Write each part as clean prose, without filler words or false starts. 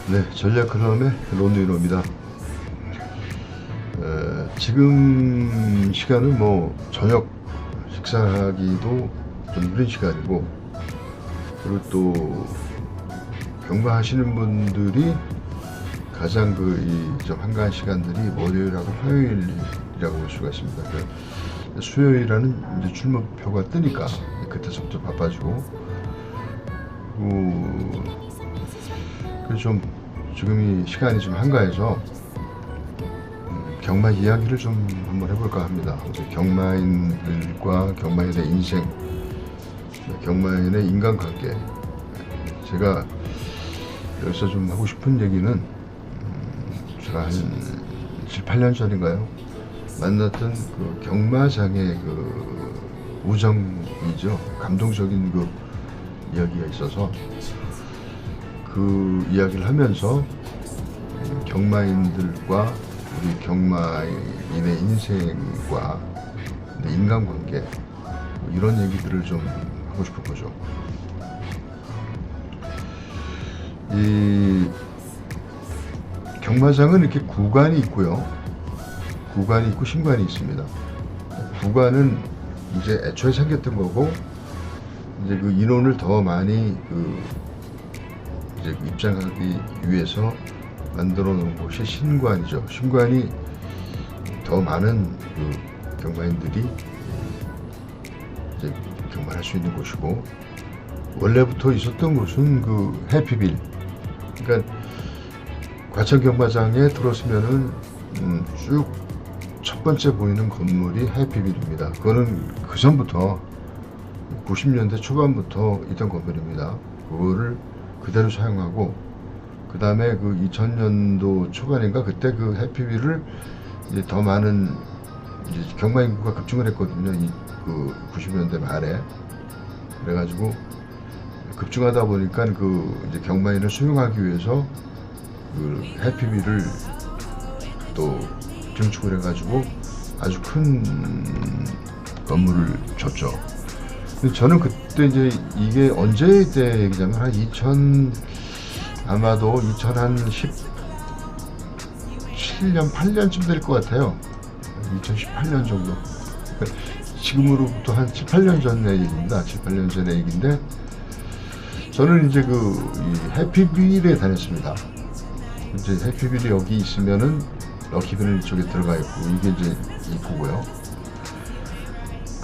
네, 전략 흐름의 론리로입니다. 지금 시간은 뭐 저녁 식사하기도 좀 이른 시간이고, 그리고 또 경마하시는 분들이 가장 좀 한가한 시간들이 월요일하고 화요일이라고 볼 수가 있습니다. 수요일에는 이제 출몰표가 뜨니까 그때서부터 바빠지고, 그래서 좀 지금 이 시간이 좀 한가해서 경마 이야기를 좀 한번 해볼까 합니다. 경마인들과 경마인의 인생, 경마인의 인간관계. 제가 여기서 좀 하고 싶은 얘기는, 제가 한 7, 8년 전인가요? 만났던 그 경마장의 그 우정이죠. 감동적인 그 이야기가 있어서 그 이야기를 하면서 경마인들과 우리 경마인의 인생과 인간관계, 이런 얘기들을 좀 하고 싶은 거죠. 이 경마장은 이렇게 구관이 있고요. 구관이 있고 신관이 있습니다. 구관은 이제 애초에 생겼던 거고, 이제 그 인원을 더 많이 이제 입장하기 위해서 만들어 놓은 곳이 신관이죠. 신관이 더 많은 경마인들이 이제 경마할 수 있는 곳이고, 원래부터 있었던 곳은 그 해피빌. 그러니까 과천 경마장에 들어서면은 쭉 첫 번째 보이는 건물이 해피빌입니다. 그거는 그 전부터 90년대 초반부터 있던 건물입니다. 그거를 그대로 사용하고, 그 다음에 그 2000년도 초반인가 그때 그 해피빌을 이제 더 많은 이제 경마 인구가 급증을 했거든요. 그 90년대 말에. 그래가지고 급증하다 보니까 그 이제 경마인을 수용하기 위해서 그 해피빌을 또 증축을 해가지고 아주 큰 건물을 줬죠. 근데 저는 그때 이제 이게 언제 때 얘기냐면 아마도 2017년 8년쯤 될 것 같아요. 2018년 정도. 지금으로부터 한 7, 8년 전의 얘기입니다. 7, 8년 전의 얘기인데, 저는 이제 이 해피빌에 다녔습니다. 이제 해피빌이 여기 있으면은 럭키빌은 이쪽에 들어가 있고, 이게 이제 입구고요.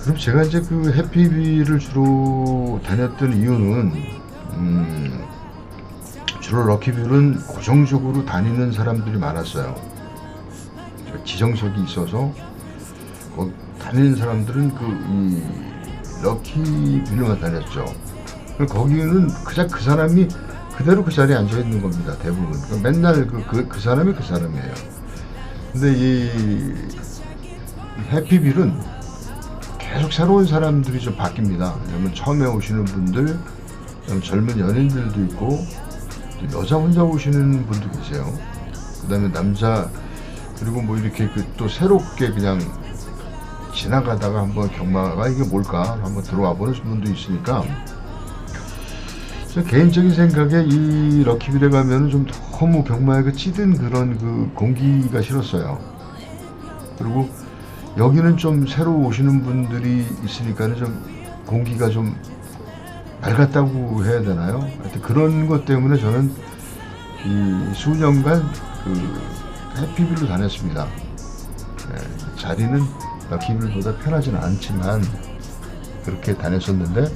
그럼 제가 이제 그 해피빌을 주로 다녔던 이유는, 주로 럭키빌은 고정적으로 다니는 사람들이 많았어요. 지정석이 있어서 다니는 사람들은 이 럭키빌만 다녔죠. 거기는 그냥 그 사람이 그대로 그 자리에 앉아 있는 겁니다. 대부분. 맨날 그 사람이 그 사람이에요. 근데 이 해피빌은 계속 새로운 사람들이 좀 바뀝니다. 왜냐면 처음에 오시는 분들, 젊은 연인들도 있고, 여자 혼자 오시는 분도 계세요. 그 다음에 남자, 그리고 뭐 이렇게 또 새롭게 그냥 지나가다가 한번 경마가 이게 뭘까 한번 들어와 보는 분도 있으니까, 저 개인적인 생각에 이 럭키빌에 가면은 좀 너무 경마에 찌든 그런 그 공기가 싫었어요. 그리고 여기는 좀 새로 오시는 분들이 있으니까는 좀 공기가 좀 밝았다고 해야 되나요? 하여튼 그런 것 때문에 저는 이 수년간 그 해피빌로 다녔습니다. 자리는 럭키빌보다 편하지는 않지만 그렇게 다녔었는데,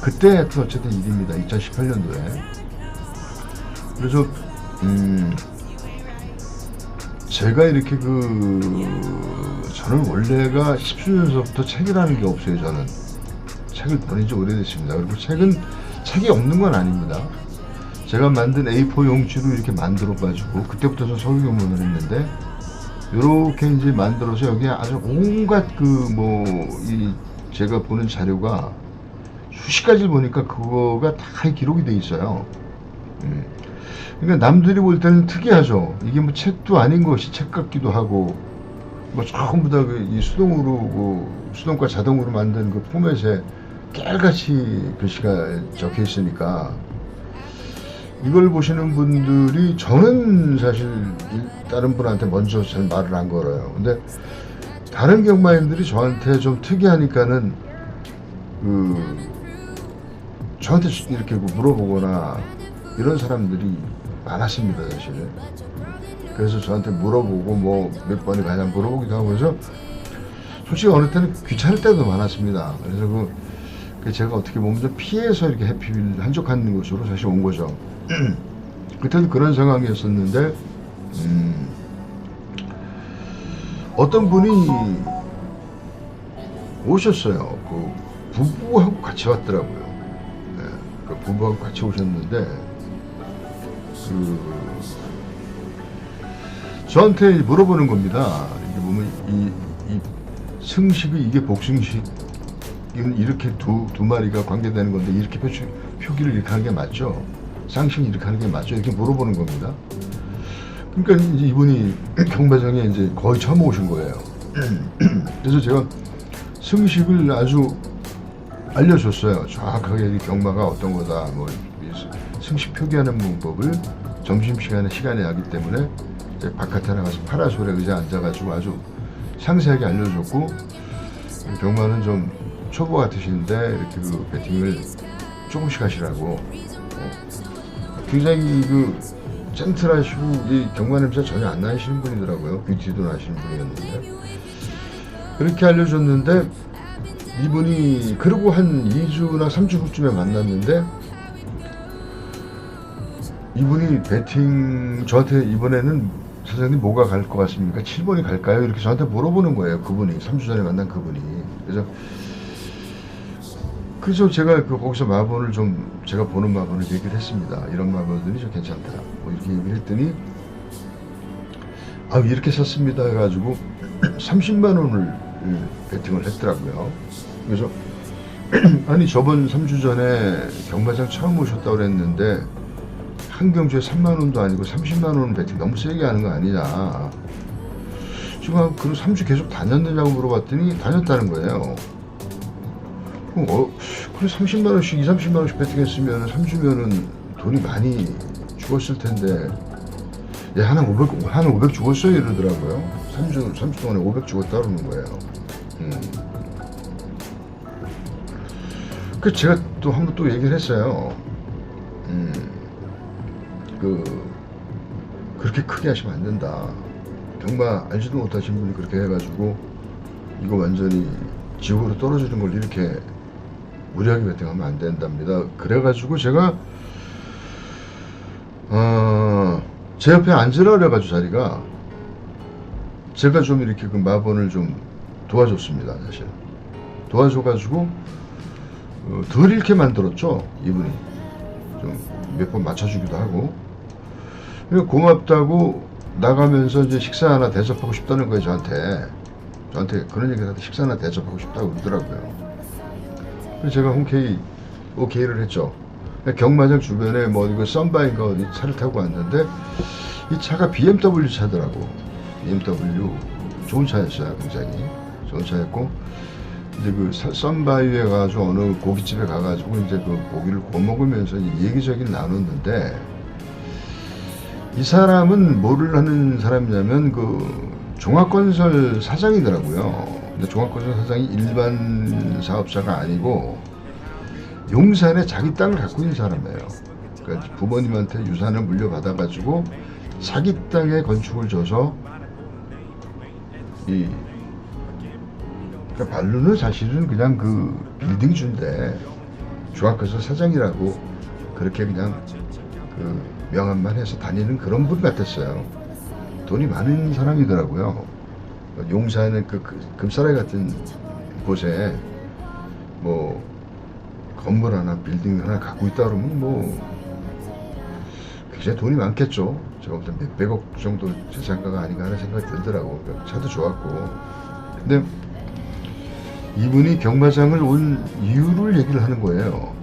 그때 하여튼 어쨌든 일입니다. 2018년도에. 그래서 제가 이렇게 저는 원래가 10수년 전부터 책이라는 게 없어요. 저는 책을 보낸 지 오래됐습니다. 그리고 책이 없는 건 아닙니다. 제가 만든 A4 용지로 이렇게 만들어 가지고, 그때부터 저 서울경문을 했는데, 이렇게 이제 만들어서 여기에 아주 온갖 제가 보는 자료가 수십 가지를 보니까 그거가 다 기록이 돼 있어요. 그러니까 남들이 볼 때는 특이하죠. 이게 뭐 책도 아닌 것이 책 같기도 하고, 뭐 전부 다 이 수동과 자동으로 만든 그 포맷에 깨알같이 글씨가 적혀 있으니까, 이걸 보시는 분들이 저는 사실 다른 분한테 먼저 잘 말을 안 걸어요. 근데 다른 경마인들이 저한테 좀 특이하니까는 저한테 이렇게 물어보거나 이런 사람들이 많았습니다, 사실. 그래서 저한테 물어보고 뭐 몇 번에 가냐 물어보기도 하면서 솔직히 어느 때는 귀찮을 때도 많았습니다. 그래서 제가 어떻게 보면 좀 피해서 이렇게 해피빌 한적한 곳으로 사실 온 거죠. 그때도 그런 상황이었었는데 어떤 분이 오셨어요. 부부하고 같이 왔더라고요. 네, 부부하고 같이 오셨는데 저한테 물어보는 겁니다. 이게 보면 이 승식이 이게 복승식 이렇게 두 마리가 관계되는 건데 이렇게 표기를 이렇게 하는 게 맞죠? 쌍식 이렇게 하는 게 맞죠? 이렇게 물어보는 겁니다. 그러니까 이제 이분이 경마장에 이제 거의 처음 오신 거예요. 그래서 제가 승식을 아주 알려줬어요. 정확하게 경마가 어떤 거다. 뭐 승식 표기하는 방법을 점심시간에 시간에 하기 때문에 이제 바깥에 나가서 파라솔에 의자에 앉아가지고 아주 상세하게 알려줬고, 경마는 좀 초보 같으신데 이렇게 배팅을 조금씩 하시라고 굉장히 젠틀하시고 이 경마 냄새 전혀 안 나시는 분이더라고요. 뷰티도 나시는 분이었는데 그렇게 알려줬는데 이분이 그러고 한 2주나 3주 후쯤에 만났는데 이분이 배팅 저한테 이번에는 사장님 뭐가 갈 것 같습니까? 7번이 갈까요? 이렇게 저한테 물어보는 거예요. 그분이 3주 전에 만난 그분이. 그래서 제가 거기서 마번을 좀 제가 보는 마번을 얘기를 했습니다. 이런 마번들이 좀 괜찮다. 뭐 이렇게 얘기를 했더니 이렇게 샀습니다 해가지고 30만 원을 배팅을 했더라고요. 그래서 아니 저번 3주 전에 경마장 처음 오셨다고 그랬는데 한 경주에 3만 원도 아니고 30만 원 배팅 너무 세게 하는 거 아니냐. 지금 그리고 3주 계속 다녔느냐고 물어봤더니 다녔다는 거예요. 그래 30만 원씩 30만 원씩 배팅했으면 3주면은 돈이 많이 죽었을 텐데 한 500 죽었어요 이러더라고요. 3주 동안에 500 죽었다 그러는 거예요. 그 제가 또 한 번 또 얘기를 했어요. 그렇게 크게 하시면 안 된다. 경마 알지도 못하신 분이 그렇게 해가지고 이거 완전히 지옥으로 떨어지는 걸 이렇게 무리하게 배팅하면 안 된답니다. 그래가지고 제가 제 옆에 앉으라 그래가지고 자리가 제가 좀 이렇게 마번을 좀 도와줬습니다. 사실 도와줘가지고 덜 잃게 만들었죠. 이분이 좀 몇 번 맞춰주기도 하고 고맙다고 나가면서 이제 식사 하나 대접하고 싶다는 거예요. 저한테 그런 얘기를 하는데 식사 하나 대접하고 싶다고 그러더라고요. 그래서 제가 흔쾌히 오케이를 했죠. 경마장 주변에 뭐 이거 썬바인가 어디 차를 타고 왔는데 이 차가 BMW 차더라고. BMW 좋은 차였어요. 굉장히 좋은 차였고 이제 썬바이에 가서 어느 고깃집에 가가지고 이제 고기를 구워 먹으면서 얘기저기 나눴는데 이 사람은 뭐를 하는 사람이냐면 종합건설 사장이더라고요. 근데 종합건설 사장이 일반 사업자가 아니고 용산에 자기 땅을 갖고 있는 사람이에요. 그러니까 부모님한테 유산을 물려받아가지고 자기 땅에 건축을 져서 그러니까 말로는 사실은 그냥 빌딩주인데 종합건설 사장이라고 그렇게 그냥 명함만 해서 다니는 그런 분 같았어요. 돈이 많은 사람이더라고요. 용산의 금사라기 같은 곳에 뭐 건물 하나 빌딩 하나 갖고 있다 그러면 굉장히 돈이 많겠죠. 제가 볼 때 몇백억 정도 재산가가 아닌가 하는 생각이 들더라고. 차도 좋았고. 근데 이분이 경마장을 온 이유를 얘기를 하는 거예요.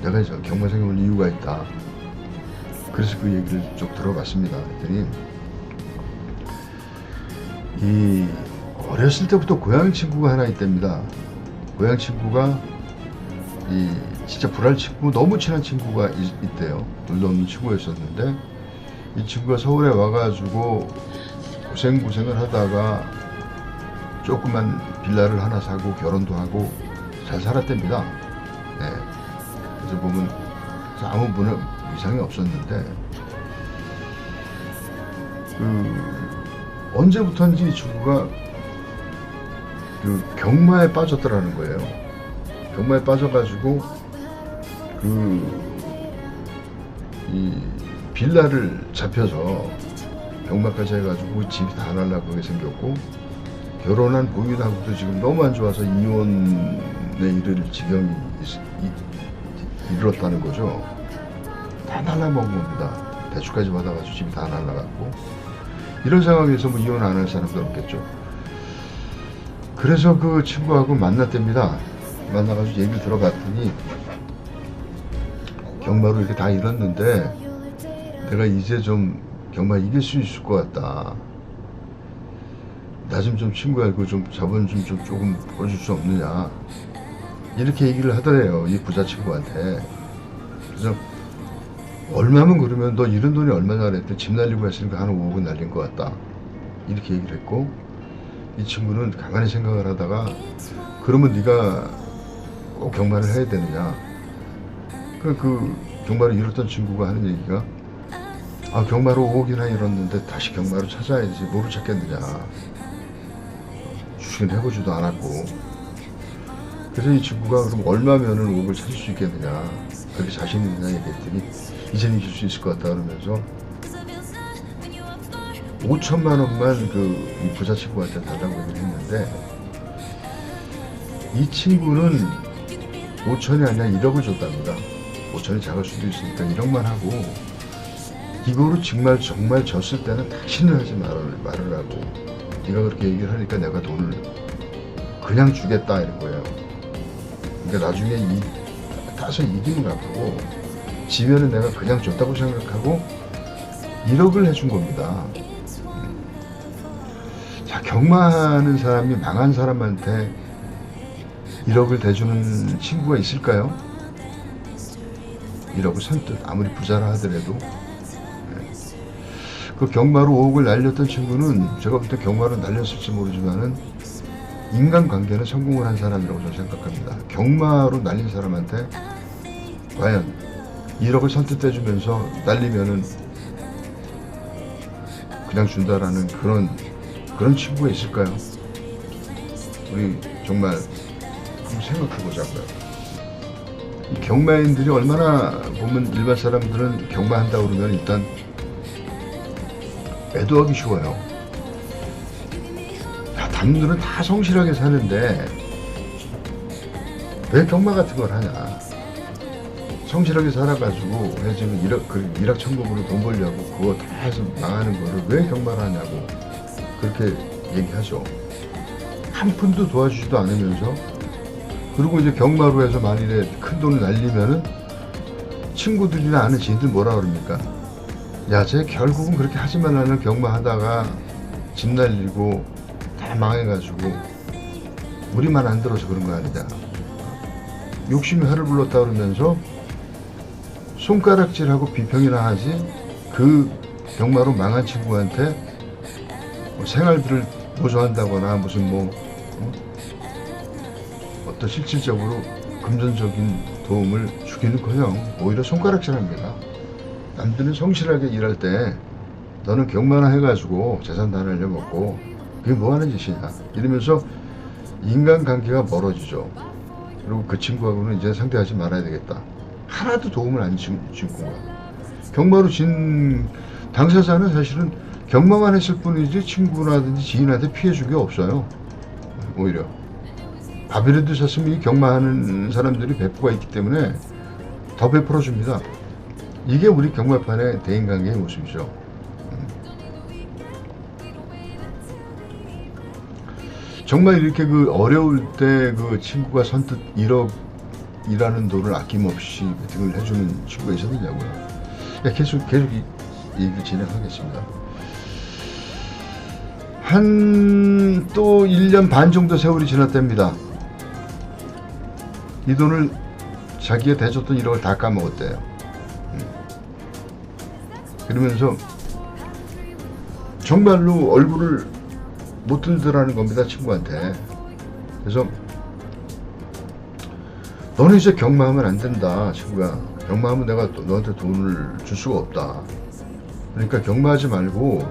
내가 경마장에 온 이유가 있다. 그래서 그 얘기를 쭉 들어봤습니다. 그랬더니 어렸을 때부터 고향 친구가 하나 있답니다. 고향 친구가 진짜 불알 친구, 너무 친한 친구가 있대요. 둘도 없는 친구였었는데 이 친구가 서울에 와가지고 고생을 하다가 조그만 빌라를 하나 사고 결혼도 하고 잘 살았답니다. 네. 그래서 보면 아무 이상이 없었는데 언제부터인지 이 친구가 경마에 빠졌더라는 거예요. 경마에 빠져가지고 이 빌라를 잡혀서 경마까지 해가지고 집이 다 날라가게 생겼고, 결혼한 부인하고도 지금 너무 안 좋아서 이혼에 이를 지경이 이르렀다는 거죠. 다 날라먹은 겁니다. 대출까지 받아가지고 집이 다 날라갔고, 이런 상황에서 뭐 이혼 안 할 사람도 없겠죠. 그래서 그 친구하고 만났답니다. 만나가지고 얘기를 들어봤더니 경마로 이렇게 다 잃었는데 내가 이제 좀 경마 이길 수 있을 것 같다. 나 좀 친구야, 이거 좀 자본 좀 조금 보여줄 수 없느냐, 이렇게 얘기를 하더래요, 이 부자 친구한테. 그래서 얼마면, 그러면 너 잃은 돈이 얼마나 그랬대. 집 날리고 했으니까 한 5억은 날린 것 같다, 이렇게 얘기를 했고, 이 친구는 가만히 생각을 하다가 그러면 네가 꼭 경마를 해야 되느냐. 그 경마를 잃었던 친구가 하는 얘기가, 경마로 5억이나 잃었는데 다시 경마로 찾아야지, 뭐로 찾겠느냐. 주식은 해보지도 않았고. 그래서 이 친구가 그럼 얼마면은 5억을 찾을 수 있겠느냐, 그렇게 자신 있느냐 얘기했더니 이제는 이길 수 있을 것 같다 그러면서 5천만 원만 이 부자 친구한테 달라고 얘기를 했는데, 이 친구는 5천이 아니라 1억을 줬답니다. 5천이 작을 수도 있으니까 1억만 하고, 이거로 정말 졌을 때는 다시는 하지 말으라고. 네가 그렇게 얘기를 하니까 내가 돈을 그냥 주겠다, 이런 거예요. 그러니까 나중에 타서 이기면 갚고, 지면은 내가 그냥 줬다고 생각하고 1억을 해준 겁니다. 자, 경마하는 사람이 망한 사람한테 1억을 대주는 친구가 있을까요? 1억을 선뜻, 아무리 부자라 하더라도. 그 경마로 5억을 날렸던 친구는 제가 볼 때 경마로 날렸을지 모르지만은 인간관계는 성공을 한 사람이라고 저는 생각합니다. 경마로 날린 사람한테 과연 1억을 선뜻 대주면서 날리면은 그냥 준다라는 그런 친구가 있을까요? 우리 정말 한번 생각해보자고요. 이 경마인들이 얼마나 보면, 일반 사람들은 경마한다고 그러면 일단 매도하기 쉬워요. 남들은 다 성실하게 사는데 왜 경마 같은 걸 하냐. 성실하게 살아가지고 지금 일확천금으로 돈 벌려고 그거 다 해서 망하는 거를 왜 경마를 하냐고 그렇게 얘기하죠. 한 푼도 도와주지도 않으면서. 그리고 이제 경마로 해서 만일에 큰 돈을 날리면은 친구들이나 아는 지인들 뭐라 그럽니까? 야, 쟤 결국은 그렇게 하지만 나는 경마하다가 집 날리고 다 망해가지고 우리만 안 들어서 그런 거 아니냐. 욕심이 화를 불렀다 그러면서 손가락질하고 비평이나 하지, 그 경마로 망한 친구한테 생활비를 보조한다거나 무슨 어떤 실질적으로 금전적인 도움을 주기는커녕 오히려 손가락질합니다. 남들은 성실하게 일할 때 너는 경마나 해가지고 재산 다 날려먹고 그게 뭐하는 짓이냐 이러면서 인간관계가 멀어지죠. 그리고 그 친구하고는 이제 상대하지 말아야 되겠다. 하나도 도움을 안 준 친구가. 경마로 진 당사자는 사실은 경마만 했을 뿐이지 친구라든지 지인한테 피해 준 게 없어요. 오히려 밥이라도 샀으면 이 경마하는 사람들이 베푸가 있기 때문에 더 베풀어 줍니다. 이게 우리 경마판의 대인관계의 모습이죠. 정말 이렇게 어려울 때 그 친구가 선뜻 1억이라는 돈을 아낌없이 배팅을 해주는 친구가 있었느냐고요. 계속 이 얘기를 진행하겠습니다. 또 1년 반 정도 세월이 지났답니다. 이 돈을 자기가 대줬던 1억을 다 까먹었대요. 그러면서 정말로 얼굴을 못 들더라는 겁니다, 친구한테. 그래서 너는 이제 경마하면 안 된다, 친구야. 경마하면 내가 너한테 돈을 줄 수가 없다. 그러니까 경마하지 말고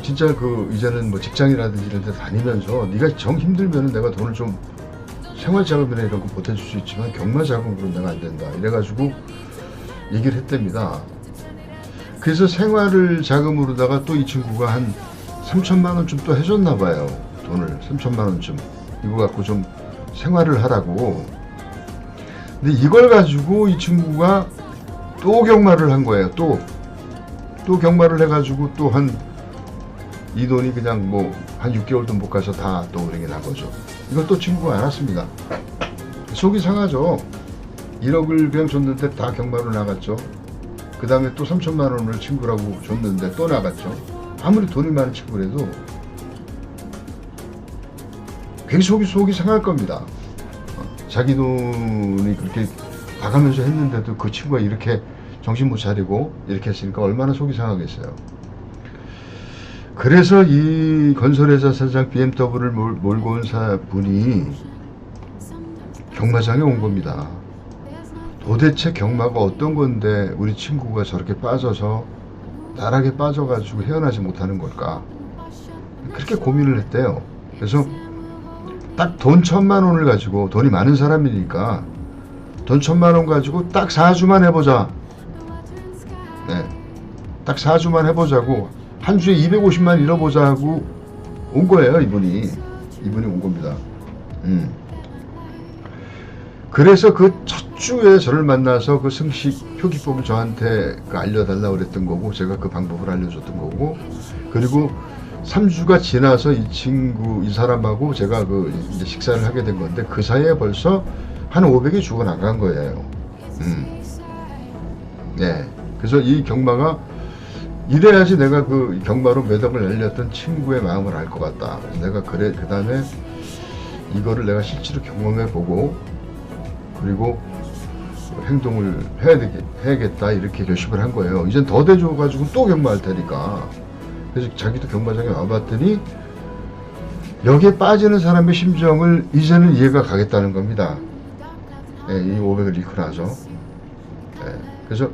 진짜 그 이제는 뭐 직장이라든지 이런 데 다니면서 네가 정 힘들면은 내가 돈을 좀 생활자금이나 이런 거 보태줄 수 있지만 경마자금으로는 내가 안 된다, 이래가지고 얘기를 했답니다. 그래서 생활을 자금으로다가 또 이 친구가 한 3천만 원쯤 또 해줬나 봐요. 돈을 3천만 원쯤 이거 갖고 좀 생활을 하라고. 근데 이걸 가지고 이 친구가 또 경마를 한 거예요. 또 경마를 해가지고 또 이 돈이 그냥 뭐 한 6개월도 못 가서 다 또 은행에 난 거죠. 이걸 또 친구가 알았습니다. 속이 상하죠. 1억을 그냥 줬는데 다 경마로 나갔죠. 그 다음에 또 3천만 원을 친구라고 줬는데 또 나갔죠. 아무리 돈이 많은 친구라도 굉장히 속이 상할 겁니다. 자기 돈이 그렇게 봐가면서 했는데도 그 친구가 이렇게 정신 못 차리고 이렇게 했으니까 얼마나 속이 상하겠어요. 그래서 이 건설회사 사장 BMW를 몰고 온 분이 경마장에 온 겁니다. 도대체 경마가 어떤 건데 우리 친구가 저렇게 빠져서 나락에 빠져가지고 헤어나지 못하는 걸까? 그렇게 고민을 했대요. 그래서 딱 돈 1,000만 원을 가지고, 돈이 많은 사람이니까 돈 1,000만 원 가지고 딱 4주만 해보자. 네, 딱 4주만 해보자고 한 주에 250만 잃어보자 하고 온 거예요. 이분이 온 겁니다. 그래서 그 첫 주에 저를 만나서 그 승식 표기법을 저한테 알려달라고 그랬던 거고, 제가 그 방법을 알려줬던 거고, 그리고 3주가 지나서 이 사람하고 제가 이제 식사를 하게 된 건데, 그 사이에 벌써 한 500이 죽어나간 거예요. 네. 그래서 이 경마가 이래야지 내가 그 경마로 몇 억을 날렸던 친구의 마음을 알 것 같다. 내가 그 다음에 이거를 내가 실제로 경험해 보고, 그리고 행동을 해야겠다, 이렇게 결심을 한 거예요. 이젠 더 대줘가지고 또 경마할 테니까. 그래서 자기도 경마장에 와봤더니 여기에 빠지는 사람의 심정을 이제는 이해가 가겠다는 겁니다. 네, 이 500을 잃고 나서. 네, 그래서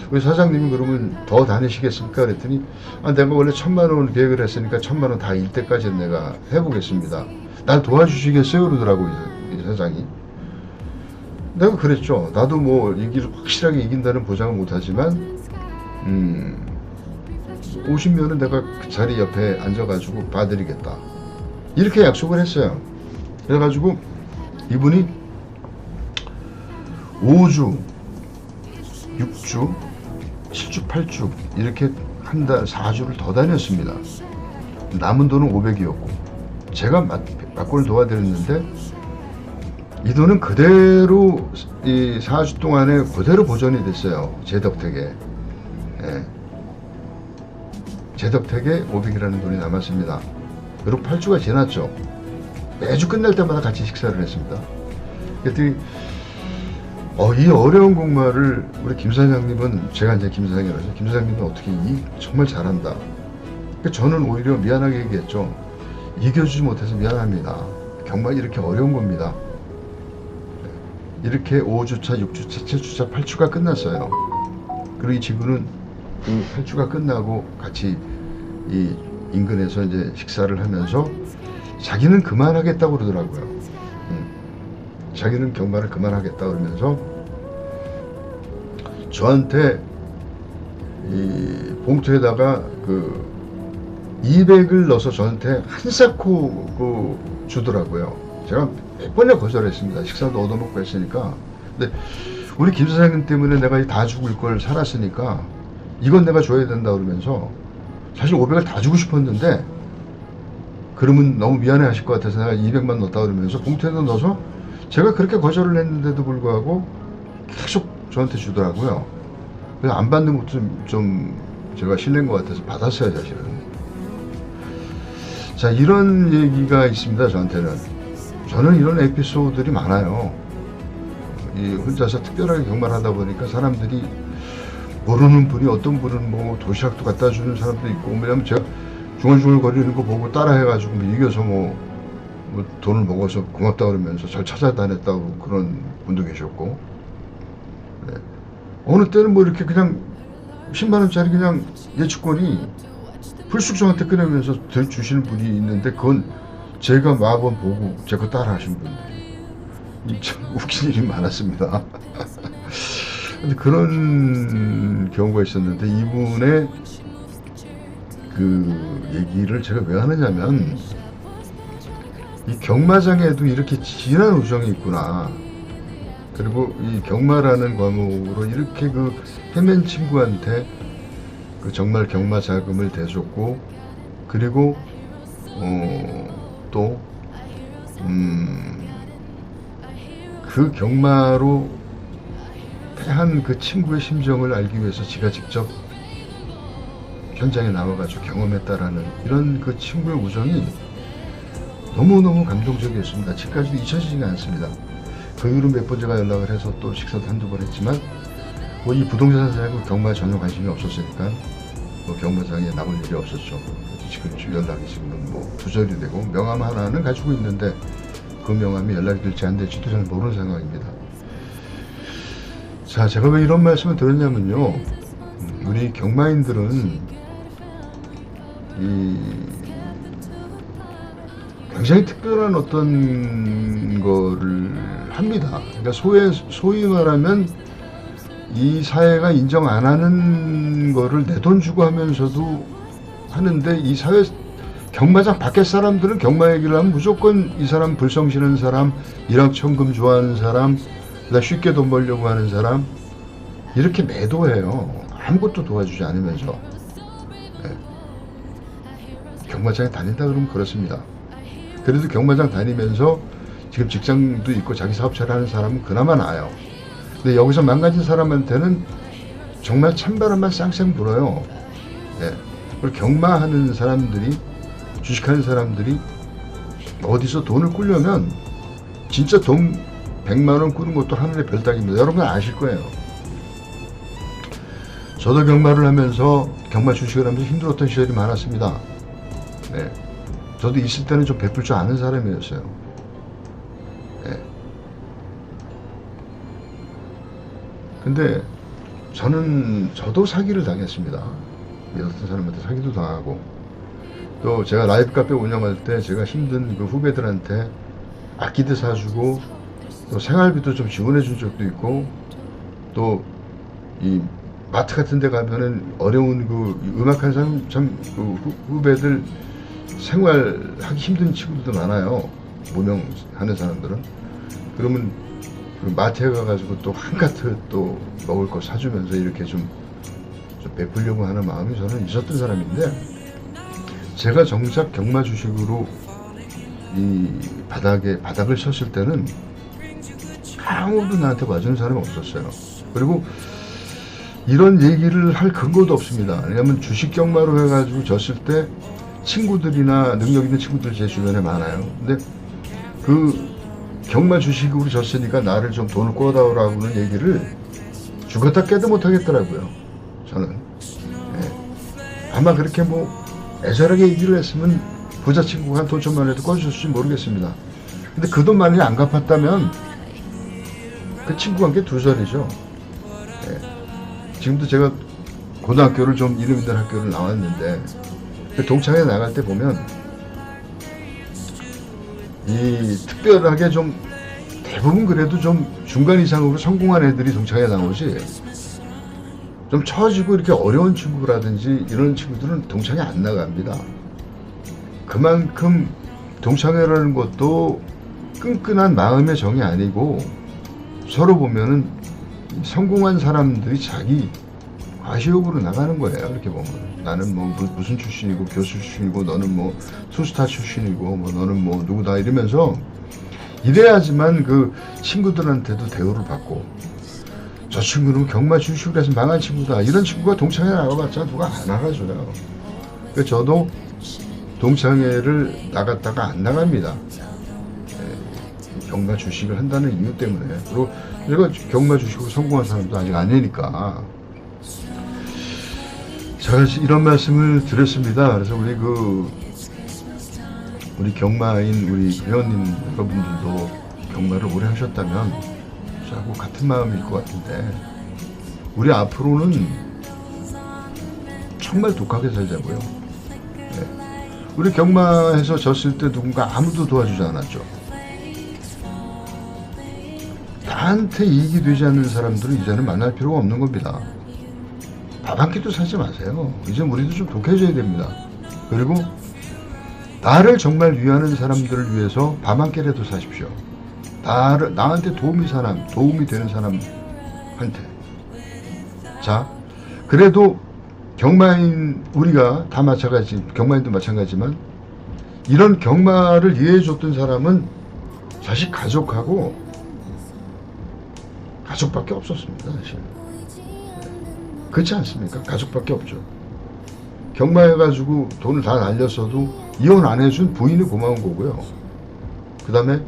우리 사장님이 그러면 더 다니시겠습니까? 그랬더니 내가 원래 1,000만 원 계획을 했으니까 1,000만 원 다 잃 때까지는 내가 해보겠습니다. 날 도와주시겠어요? 그러더라고요, 이 사장이. 내가 그랬죠. 나도 뭐 확실하게 이긴다는 보장은 못하지만 오시면은 내가 그 자리 옆에 앉아가지고 봐드리겠다, 이렇게 약속을 했어요. 그래가지고 이분이 5주, 6주, 7주, 8주 이렇게 한 달 4주를 더 다녔습니다. 남은 돈은 500이었고 제가 막골을 도와드렸는데 이 돈은 그대로 이 4주 동안에 그대로 보존이 됐어요. 제 덕택에. 예. 제 덕택에 500이라는 돈이 남았습니다. 그리고 8주가 지났죠. 매주 끝날 때마다 같이 식사를 했습니다. 그랬더니 이 어려운 공마를 우리 김 사장님은, 제가 이제 김 사장이라서 김 사장님은 어떻게 정말 잘한다. 그러니까 저는 오히려 미안하게 얘기했죠. 이겨주지 못해서 미안합니다. 경마 이렇게 어려운 겁니다. 이렇게 5주차, 6주차, 7주차, 8주가 끝났어요. 그리고 이 친구는 그 8주가 끝나고 같이 이 인근에서 이제 식사를 하면서 자기는 그만하겠다고 그러더라고요. 자기는 경마를 그만하겠다 그러면서 저한테 이 봉투에다가 그 200을 넣어서 저한테 한 사코 주더라고요. 제가 몇 번이나 거절했습니다. 식사도 얻어먹고 했으니까. 근데 우리 김 사장님 때문에 내가 다 죽을 걸 살았으니까 이건 내가 줘야 된다 그러면서, 사실 500을 다 주고 싶었는데 그러면 너무 미안해 하실 것 같아서 내가 200만 넣었다 그러면서 봉투에다 넣어서, 제가 그렇게 거절을 했는데도 불구하고 계속 저한테 주더라고요. 그래서 안 받는 것도 좀 제가 실례인 것 같아서 받았어요, 사실은. 자, 이런 얘기가 있습니다. 저한테는. 저는 이런 에피소드들이 많아요. 이 혼자서 특별하게 경마하다 보니까 사람들이 모르는 분이, 어떤 분은 뭐 도시락도 갖다 주는 사람도 있고, 왜냐면 제가 중얼중얼 거리는 거 보고 따라 해가지고 이겨서 뭐 돈을 먹어서 고맙다 그러면서 절 찾아다녔다고 그런 분도 계셨고, 네. 어느 때는 뭐 이렇게 그냥 10만원짜리 그냥 예측권이 불쑥 저한테 꺼내면서 주시는 분이 있는데, 그건 제가 마번 보고 제가 따라 하신 분들이 참 웃긴 일이 많았습니다. 근데 그런 경우가 있었는데, 이분의 그 얘기를 제가 왜 하느냐면, 이 경마장에도 이렇게 진한 우정이 있구나. 그리고 이 경마라는 과목으로 이렇게 그 헤맨 친구한테 그 정말 경마 자금을 대줬고, 그리고 또 그 경마로 패한 그 친구의 심정을 알기 위해서 지가 직접 현장에 나와가지고 경험했다라는 이런 그 친구의 우정이 너무너무 감동적이었습니다. 지금까지도 잊혀지지가 않습니다. 그 이후로 몇 번 제가 연락을 해서 또 식사도 한두 번 했지만, 뭐 이 부동산 사장은 경마에 전혀 관심이 없었으니까 뭐 경마장에 남을 일이 없었죠. 지금 연락이 지금은 뭐 두절이 되고, 명함 하나는 가지고 있는데 그 명함이 연락이 될지 안 될지도 저는 모르는 상황입니다. 자, 제가 왜 이런 말씀을 드렸냐면요, 우리 경마인들은 이 굉장히 특별한 어떤 거를 합니다. 그러니까 소위 말하면 이 사회가 인정 안 하는 거를 내 돈 주고 하면서도 하는데, 이 사회 경마장 밖에 사람들은 경마 얘기를 하면 무조건 이 사람 불성실한 사람, 일확천금 좋아하는 사람, 쉽게 돈 벌려고 하는 사람, 이렇게 매도해요. 아무것도 도와주지 않으면서. 네. 경마장에 다닌다 그러면 그렇습니다. 그래도 경마장 다니면서 지금 직장도 있고 자기 사업체를 하는 사람은 그나마 나아요. 근데 여기서 망가진 사람한테는 정말 찬바람만 쌩쌩 불어요. 네. 그리고 경마하는 사람들이, 주식하는 사람들이 어디서 돈을 꾸려면 진짜 돈 100만원 꾸는 것도 하늘의 별 따기입니다. 여러분 아실 거예요. 저도 경마를 하면서, 경마 주식을 하면서 힘들었던 시절이 많았습니다. 네. 저도 있을 때는 좀 베풀 줄 아는 사람이었어요. 네. 근데 저도 사기를 당했습니다. 믿었던 사람한테 사기도 당하고, 또 제가 라이브 카페 운영할 때 제가 힘든 그 후배들한테 악기도 사주고, 또 생활비도 좀 지원해 준 적도 있고, 또 이 마트 같은 데 가면은 어려운 그 음악하는 사람, 참 그 후배들 생활하기 힘든 친구들도 많아요. 무명하는 사람들은. 그러면 그 마트에 가가지고 또 한 카트 또 먹을 거 사주면서 이렇게 좀 베풀려고 하는 마음이 저는 있었던 사람인데, 제가 정작 경마 주식으로 이 바닥을 쳤을 때는 아무도 나한테 와주는 사람이 없었어요. 그리고 이런 얘기를 할 근거도 없습니다. 왜냐면 주식 경마로 해가지고 졌을 때 친구들이나 능력 있는 친구들 제 주변에 많아요. 근데 그 경마 주식으로 졌으니까 나를 좀 돈을 꿔다오라고는 얘기를 죽었다 깨도 못하겠더라고요. 저는. 네. 아마 그렇게 뭐 애절하게 얘기를 했으면 부자 친구가 한 돈 천만 원에도 꺼주셨을지 모르겠습니다. 근데 그 돈 만약에 안 갚았다면 그 친구 관계 두 자리죠. 네. 지금도 제가 고등학교를 좀 이름 있는 학교를 나왔는데, 동창회 나갈 때 보면 이 특별하게 좀 대부분 그래도 좀 중간 이상으로 성공한 애들이 동창회 나오지, 좀 처지고 이렇게 어려운 친구라든지 이런 친구들은 동창회 안 나갑니다. 그만큼 동창회라는 것도 끈끈한 마음의 정이 아니고, 서로 보면은 성공한 사람들이 자기 과시욕으로 나가는 거예요. 이렇게 보면 나는 뭐 무슨 출신이고 교수 출신이고, 너는 뭐 투스타 출신이고, 뭐 너는 뭐 누구다 이러면서 이래야지만 그 친구들한테도 대우를 받고, 저 친구는 경마 주식을 해서 망한 친구다, 이런 친구가 동창회 나가봤자 누가 안 알아줘요. 그래서 저도 동창회를 나갔다가 안 나갑니다. 경마 주식을 한다는 이유 때문에. 그리고 내가 경마 주식으로 성공한 사람도 아직 아니니까. 제가 이런 말씀을 드렸습니다. 그래서 우리 경마인 우리 회원님 여러분들도 경마를 오래 하셨다면 저하고 같은 마음일 것 같은데, 우리 앞으로는 정말 독하게 살자고요. 우리 경마에서 졌을 때 누군가 아무도 도와주지 않았죠. 나한테 이익이 되지 않는 사람들은 이제는 만날 필요가 없는 겁니다. 밥 한 끼도 사지 마세요. 이제 우리도 좀 독해져야 됩니다. 그리고 나를 정말 위하는 사람들을 위해서 밥 한 끼라도 사십시오. 나한테 도움이 되는 사람한테. 자, 그래도 경마인, 우리가 다 경마인도 마찬가지지만, 이런 경마를 이해해줬던 사람은 사실 가족밖에 없었습니다, 사실. 그렇지 않습니까? 가족밖에 없죠. 경마해가지고 돈을 다 날렸어도 이혼 안 해준 부인이 고마운 거고요. 그 다음에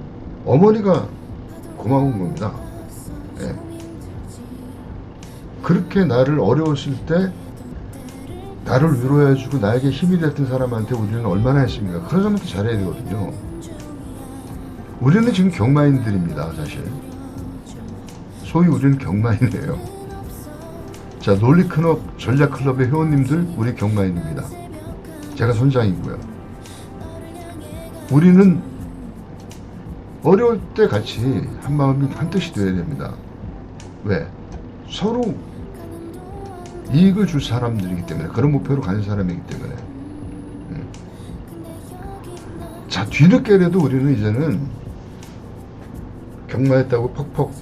어머니가 고마운 겁니다. 예. 그렇게 나를 어려웠을 때 나를 위로해주고 나에게 힘이 됐던 사람한테 우리는 얼마나 했습니까? 그런 사람한테 잘해야 되거든요. 우리는 지금 경마인들입니다, 사실. 소위 우리는 경마인이에요. 자, 논리클럽, 전략클럽의 회원님들, 우리 경마인입니다. 제가 선장이고요. 우리는 어려울 때 같이 한마음이 한뜻이 되어야 됩니다. 왜? 서로 이익을 줄 사람들이기 때문에, 그런 목표로 가는 사람이기 때문에. 자, 뒤늦게라도 우리는 이제는 경마했다고 퍽퍽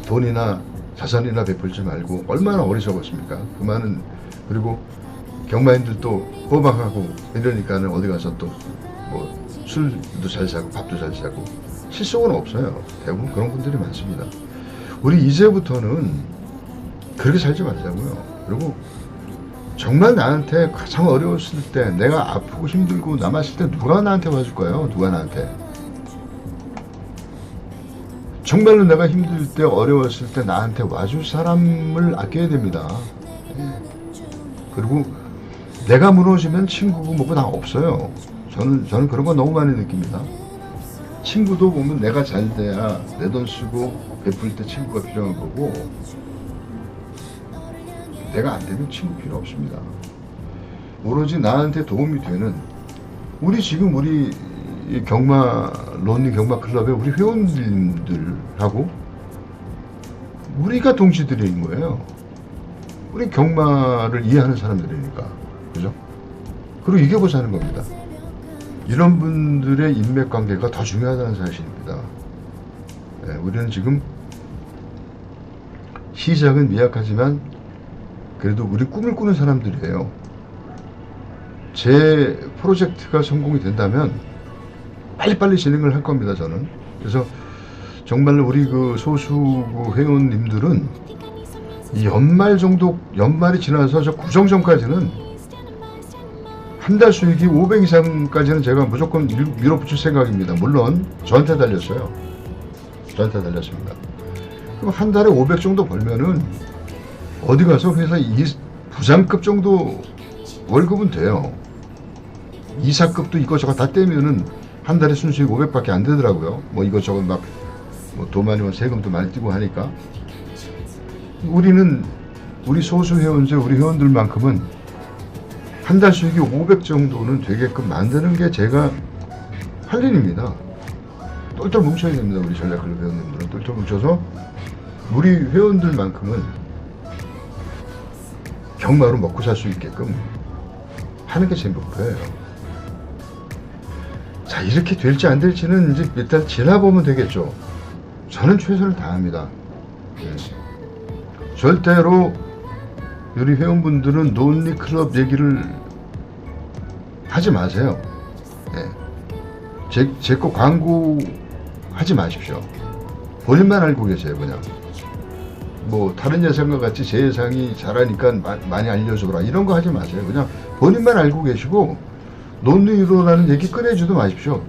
돈이나 자산이나 베풀지 말고, 얼마나 어리석었습니까? 그리고 경마인들도 호박하고 이러니까는 어디 가서 또 뭐 술도 잘 사고 밥도 잘 사고, 실속은 없어요. 대부분 그런 분들이 많습니다. 우리 이제부터는 그렇게 살지 말자고요. 그리고 정말 나한테 가장 어려웠을 때, 내가 아프고 힘들고 남았을 때 누가 나한테 와줄 거예요? 누가 나한테? 정말로 내가 힘들 때, 어려웠을 때 나한테 와줄 사람을 아껴야 됩니다. 그리고 내가 무너지면 친구고 뭐고 다 없어요. 저는 그런 거 너무 많이 느낍니다. 친구도 보면 내가 잘 돼야 내 돈 쓰고 베풀 때 친구가 필요한 거고, 내가 안 되면 친구 필요 없습니다. 오로지 나한테 도움이 되는, 우리 론리 경마 클럽의 우리 회원들하고 우리가 동지들인 거예요. 우리 경마를 이해하는 사람들이니까. 그죠? 그리고 이겨보 사는 겁니다. 이런 분들의 인맥 관계가 더 중요하다는 사실입니다. 네, 우리는 지금 시작은 미약하지만 그래도 우리 꿈을 꾸는 사람들이에요. 제 프로젝트가 성공이 된다면 빨리빨리 진행을 할 겁니다, 저는. 그래서 정말로 우리 소수 회원님들은 이 연말이 지나서 저 구정 전까지는 한 달 수익이 500 이상까지는 제가 무조건 밀어붙일 생각입니다. 물론 저한테 달렸어요. 저한테 달렸습니다. 그럼 한 달에 500 정도 벌면은 어디 가서 회사 부장급 정도 월급은 돼요. 이사급도 이것저것 다 떼면은 한 달에 순수익 500밖에 안 되더라고요. 뭐 이것저것 돈 많이 원 세금도 많이 떼고 하니까. 우리 소수 회원제, 우리 회원들만큼은 한 달 수익이 500 정도는 되게끔 만드는 게 제가 할 일입니다. 똘똘 뭉쳐야 됩니다. 우리 전략클럽 회원님들은 똘똘 뭉쳐서 우리 회원들만큼은 경마로 먹고 살 수 있게끔 하는 게 제 목표예요. 자, 이렇게 될지 안 될지는 이제 일단 지나보면 되겠죠. 저는 최선을 다합니다. 네. 절대로 우리 회원분들은 논리클럽 얘기를 하지 마세요. 네. 제 거 광고 하지 마십시오. 본인만 알고 계세요. 그냥 뭐 다른 예상과 같이 제 예상이 잘하니까 많이 알려줘라 이런 거 하지 마세요. 그냥 본인만 알고 계시고 론리 위로라는 얘기 꺼내지도 마십시오.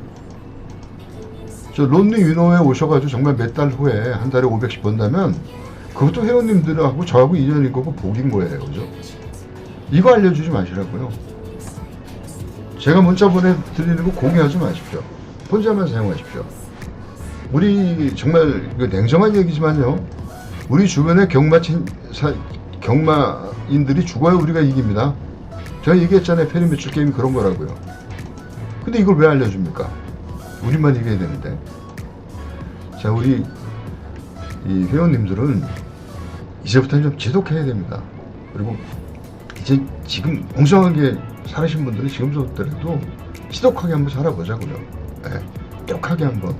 저 론리 위로에 오셔가지고 정말 몇 달 후에 한 달에 500씩 번다면 그것도 회원님들하고 저하고 인연인 거고 복인 거예요. 그죠? 이거 알려주지 마시라고요. 제가 문자 보내드리는 거 공유하지 마십시오. 혼자만 사용하십시오. 우리 정말 냉정한 얘기지만요. 우리 주변에 경마인들이 죽어야 우리가 이깁니다. 제가 얘기했잖아요. 페리 매출 게임이 그런 거라고요. 근데 이걸 왜 알려줍니까? 우리만 이겨야 되는데. 자, 우리 이 회원님들은 이제부터는 좀 지독해야 됩니다. 그리고 이제 지금 엉성하게 사신 분들은 지금부터라도 지독하게 한번 살아보자고요. 네, 똑하게 한번.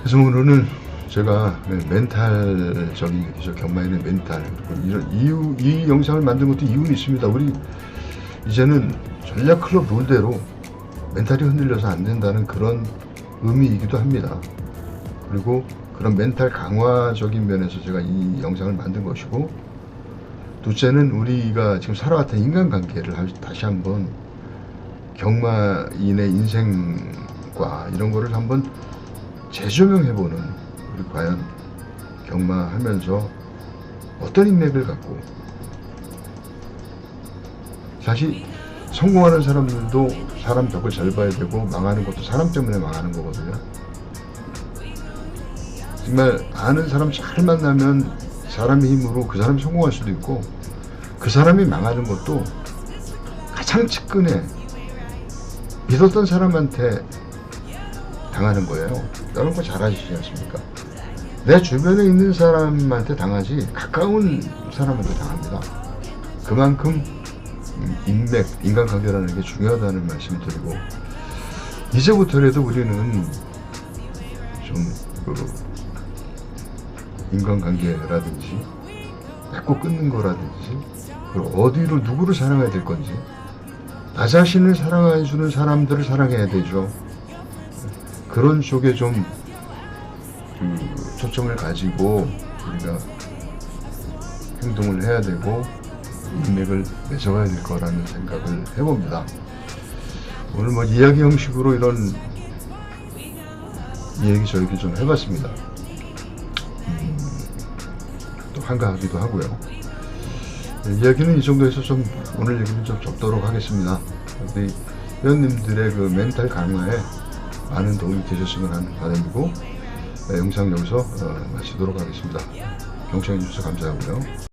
그래서 오늘은 제가 멘탈적인 얘기죠. 경마에는 멘탈. 그리고 이 영상을 만든 것도 이유는 있습니다. 우리 이제는 전략 클럽 룰대로 멘탈이 흔들려서 안 된다는 그런 의미이기도 합니다. 그리고 그런 멘탈 강화적인 면에서 제가 이 영상을 만든 것이고, 둘째는 우리가 지금 살아왔던 인간관계를 다시 한번 경마인의 인생과 이런 거를 한번 재조명해보는, 우리 과연 경마하면서 어떤 인맥을 갖고, 사실 성공하는 사람들도 사람 덕을 잘 봐야 되고 망하는 것도 사람 때문에 망하는 거거든요. 정말 아는 사람 잘 만나면 사람의 힘으로 그 사람이 성공할 수도 있고, 그 사람이 망하는 것도 가장 측근에 믿었던 사람한테 당하는 거예요. 이런 거 잘 아시지 않습니까? 내 주변에 있는 사람한테 당하지 가까운 사람한테 당합니다. 그만큼 인맥, 인간관계라는 게 중요하다는 말씀을 드리고, 이제부터라도 우리는 좀 인간관계라든지 맺고 끊는 거라든지, 그리고 어디로 누구를 사랑해야 될 건지, 나 자신을 사랑해주는 사람들을 사랑해야 되죠. 그런 쪽에 좀 초점을 가지고 우리가 행동을 해야 되고 인맥을 맺어가야 될 거라는 생각을 해봅니다. 오늘 뭐 이야기 형식으로 이런 얘기 저 얘기 좀 해봤습니다. 또 한가하기도 하고요. 이야기는 이 정도에서 좀 오늘 얘기는 좀 접도록 하겠습니다. 우리 회원님들의 그 멘탈 강화에 많은 도움이 되셨으면 하는 바람이고, 영상 여기서 마치도록 하겠습니다. 경청해 주셔서 감사하고요.